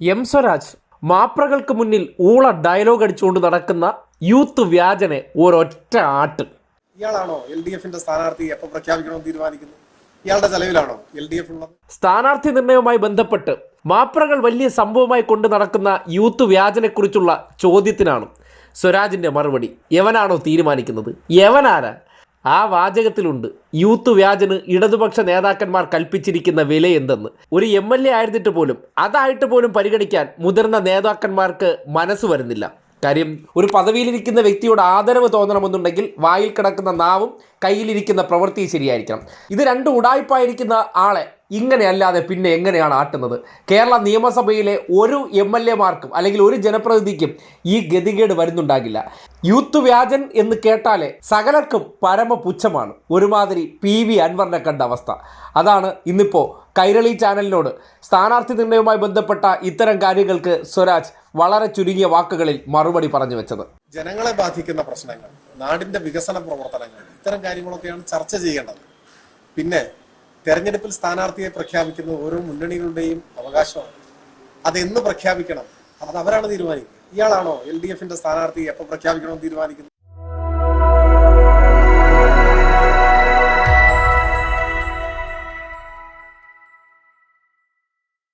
M Swaraj മാപ്രകൾക്ക് മുന്നിൽ ഊള dialogue അടിച്ചുകൊണ്ട് നടക്കുന്ന യൂത്ത് വ്യാജനെ ഒരൊറ്റ ആട്ട്. ഇയാളാണോ എൽ ഡി എഫിന്റെ സ്ഥാനാർത്ഥി എപ്പോൾ പ്രഖ്യാപിക്കണമെന്ന് തീരുമാനിക്കുന്നത്? ഇയാളുടെ ചെലവിലാണോ എൽ ഡി എഫ് ഉള്ളത്? സ്ഥാനാർത്ഥി നിർണയവുമായി ബന്ധപ്പെട്ട് മാപ്രകൾ വലിയ സംഭവമായി കൊണ്ട് നടക്കുന്ന യൂത്ത് വ്യാജനെ കുറിച്ചുള്ള ചോദ്യത്തിനാണ് സ്വരാജിന്റെ മറുപടി. യവനാണോ തീരുമാനിക്കുന്നത്? യവനാരാ? ആ വാചകത്തിലുണ്ട് യൂത്ത് വ്യാജന് ഇടതുപക്ഷ നേതാക്കന്മാർ കൽപ്പിച്ചിരിക്കുന്ന വില എന്തെന്ന്. ഒരു MLA ആയിരുന്നിട്ട് പോലും അതായിട്ട് പോലും പരിഗണിക്കാൻ മുതിർന്ന നേതാക്കന്മാർക്ക് മനസ്സ് വരുന്നില്ല. കാര്യം, ഒരു പദവിയിലിരിക്കുന്ന വ്യക്തിയോട് ആദരവ് തോന്നണമെന്നുണ്ടെങ്കിൽ വായിൽ കിടക്കുന്ന നാവും കയ്യിലിരിക്കുന്ന പ്രവൃത്തിയും ശരിയായിരിക്കണം. ഇത് രണ്ടും ഉടായ്പായിരിക്കുന്ന ആളെ ഇങ്ങനെയല്ലാതെ പിന്നെ എങ്ങനെയാണ് ആട്ടുന്നത്? കേരള നിയമസഭയിലെ ഒരു MLA മാർക്കും അല്ലെങ്കിൽ ഒരു ജനപ്രതിനിധിക്കും ഈ ഗതികേട് വരുന്നുണ്ടാകില്ല. യൂത്ത് വ്യാജൻ എന്ന് കേട്ടാലേ സകലർക്കും പരമപുച്ഛമാണ്. ഒരുമാതിരി PV അൻവറിനെ കണ്ട അവസ്ഥ. അതാണ് ഇന്നിപ്പോൾ കൈരളി ചാനലിനോട് സ്ഥാനാർത്ഥി നിർണയവുമായി ബന്ധപ്പെട്ട ഇത്തരം കാര്യങ്ങൾക്ക് സ്വരാജ് വളരെ ചുരുങ്ങിയ വാക്കുകളിൽ മറുപടി പറഞ്ഞു വെച്ചത്. ജനങ്ങളെ ബാധിക്കുന്ന പ്രശ്നങ്ങൾ, നാടിന്റെ വികസന പ്രവർത്തനങ്ങൾ, ഇത്തരം കാര്യങ്ങളൊക്കെയാണ് ചർച്ച ചെയ്യേണ്ടത്. പിന്നെ തെരഞ്ഞെടുപ്പിൽ സ്ഥാനാർത്ഥിയെ പ്രഖ്യാപിക്കുന്നത് ഓരോ മുന്നണികളുടെയും അവകാശമാണ്. അതെന്ന് പ്രഖ്യാപിക്കണം, അത് അവരാണ് തീരുമാനിക്കുന്നത്. ഇയാളാണോ LDF സ്ഥാനാർത്ഥി എപ്പോൾ പ്രഖ്യാപിക്കണമെന്ന് തീരുമാനിക്കുന്നത്?